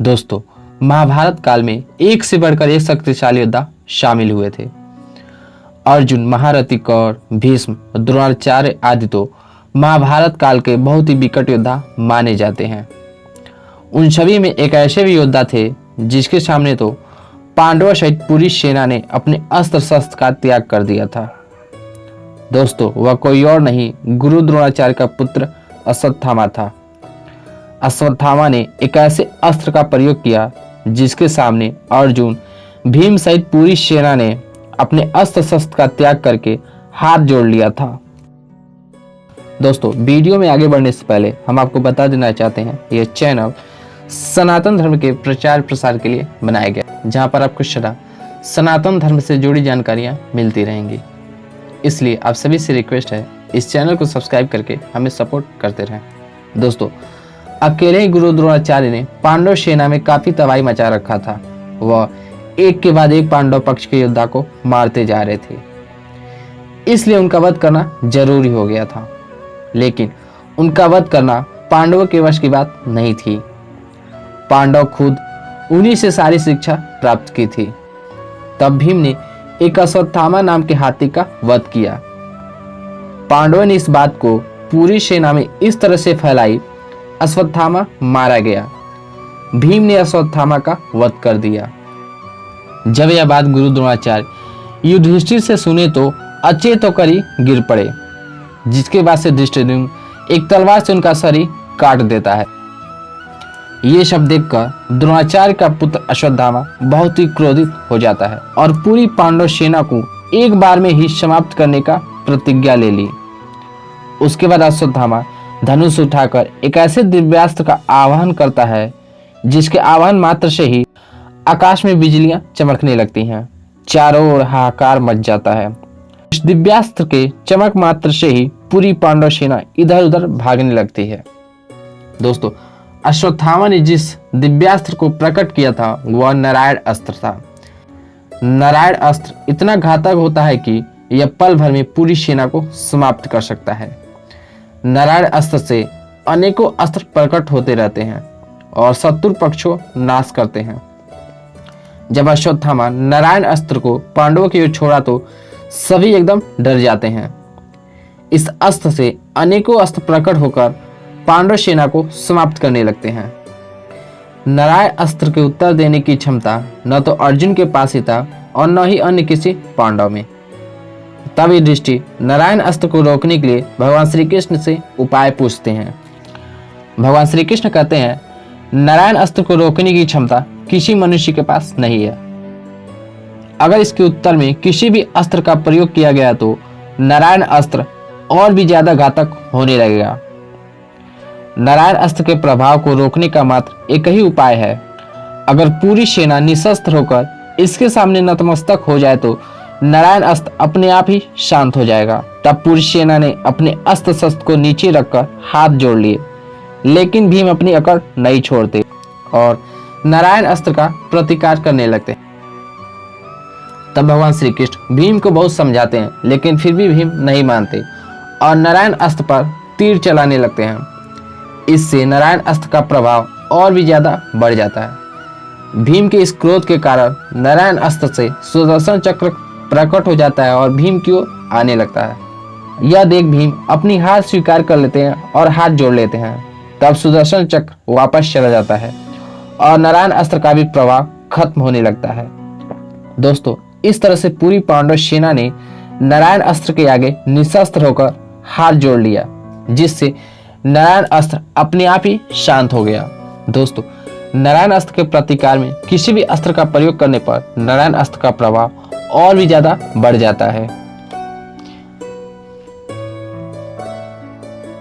दोस्तों, महाभारत काल में एक से बढ़कर एक शक्तिशाली योद्धा शामिल हुए थे। अर्जुन, महारथी, कौर, भीष्म, द्रोणाचार्य आदि तो महाभारत काल के बहुत ही विकट योद्धा माने जाते हैं। उन सभी में एक ऐसे भी योद्धा थे जिसके सामने तो पांडवों सहित पूरी सेना ने अपने अस्त्र शस्त्र का त्याग कर दिया था। दोस्तों, वह कोई और नहीं, गुरु द्रोणाचार्य का पुत्र अश्वत्थामा था। अश्वत्थामा ने एक ऐसे अस्त्र का प्रयोग किया जिसके सामने अर्जुन, भीम सहित पूरी सेना ने अपने अस्त्र शस्त्र का त्याग करके हाथ जोड़ लिया था। दोस्तों, वीडियो में आगे बढ़ने से पहले हम आपको बता देना चाहते हैं, यह चैनल सनातन धर्म के प्रचार प्रसार के लिए बनाया गया, जहां पर आपको सदा सनातन धर्म से जुड़ी जानकारियां मिलती रहेंगी। इसलिए आप सभी से रिक्वेस्ट है, इस चैनल को सब्सक्राइब करके हमें सपोर्ट करते रहें। दोस्तों, अकेले ही गुरु द्रोणाचार्य ने पांडव सेना में काफी तबाही मचा रखा था। वह एक के बाद एक पांडव पक्ष के योद्धा को मारते जा रहे थे, इसलिए उनका वध करना जरूरी हो गया था। लेकिन उनका वध करना पांडवों के वश की बात नहीं थी। पांडव खुद उन्हीं से सारी शिक्षा प्राप्त की थी। तब भीम ने एक अश्वत्थामा नाम के हाथी का वध किया। पांडवों ने इस बात को पूरी सेना में इस तरह से फैलाई, अश्वत्थामा मारा गया। भीम ने अश्वत्थामा का वध कर दिया। जब यह बात गुरु द्रोणाचार्य युधिष्ठिर से सुने तो अचेत होकर ही गिर पड़े, जिसके बाद से धृष्टद्युम्न एक तलवार से उनका शरीर काट देता है। ये सब देखकर द्रोणाचार्य का पुत्र अश्वत्थामा बहुत ही क्रोधित हो जाता है और पूरी पांडव सेना को एक बार में ही समाप्त करने का प्रतिज्ञा ले ली। उसके बाद अश्वत्थामा धनुष उठाकर एक ऐसे दिव्यास्त्र का आवाहन करता है जिसके आवाहन मात्र से ही आकाश में बिजलियां चमकने लगती हैं। चारों ओर हाहाकार मच जाता है। इस दिव्यास्त्र के चमक मात्र से ही पूरी पांडव सेना इधर उधर भागने लगती है। दोस्तों, अश्वत्थामा ने जिस दिव्यास्त्र को प्रकट किया था वह नारायण अस्त्र था। नारायण अस्त्र इतना घातक होता है कि यह पल भर में पूरी सेना को समाप्त कर सकता है। नारायण अस्त्र से अनेकों अस्त्र प्रकट होते रहते हैं और शत्रु पक्षों नाश करते हैं। जब अश्वत्थामा नारायण अस्त्र को पांडवों की ओर छोड़ा तो सभी एकदम डर जाते हैं। इस अस्त्र से अनेकों अस्त्र प्रकट होकर पांडव सेना को समाप्त करने लगते हैं। नारायण अस्त्र के उत्तर देने की क्षमता न तो अर्जुन के पास ही था और न ही अन्य किसी पांडव में। तब युधिष्ठिर नारायण अस्त्र को रोकने के लिए भगवान श्री कृष्ण से उपाय पूछते हैं। भगवान श्री कृष्ण कहते हैं, नारायण अस्त्र को रोकने की क्षमता किसी मनुष्य के पास नहीं है। अगर इसके उत्तर में किसी भी अस्त्र का प्रयोग किया गया तो नारायण अस्त्र और भी ज्यादा घातक होने लगेगा। नारायण अस्त्र के प्रभाव को रोकने का मात्र एक ही उपाय है। अगर पूरी सेना निशस्त्र होकर इसके सामने नतमस्तक हो जाए तो नारायण अस्त्र अपने आप ही शांत हो जाएगा। तब पूरी सेना ने अपने अस्त्र शस्त्र को नीचे रखकर हाथ जोड़ लिए, लेकिन भीम अपनी अकड़ नहीं छोड़ते और नारायण अस्त्र का प्रतिकार करने लगते। तब भगवान श्री कृष्ण भीम को बहुत समझाते हैं, लेकिन फिर भी भीम नहीं मानते और नारायण अस्त्र पर तीर चलाने लगते हैं। इससे नारायण अस्त्र का प्रभाव और भी ज्यादा बढ़ जाता है। भीम के इस क्रोध के कारण नारायण अस्त्र से सुदर्शन चक्र प्रकट हो जाता है और भीम की ओर आने लगता है। यह देख भीम अपनी हार स्वीकार कर लेते हैं और हाथ जोड़ लेते हैं। तब सुदर्शन चक्र वापस चला जाता है और नारायण अस्त्र का भी प्रभाव खत्म होने लगता है। दोस्तों, इस तरह से पूरी पांडव सेना ने नारायण अस्त्र के आगे निशस्त्र होकर हाथ जोड़ लिया, जिससे नारायण अस्त्र अपने आप ही शांत हो गया। दोस्तों, नारायण अस्त्र के प्रतिकार में किसी भी अस्त्र का प्रयोग करने पर नारायण अस्त्र का प्रभाव और भी ज्यादा बढ़ जाता है।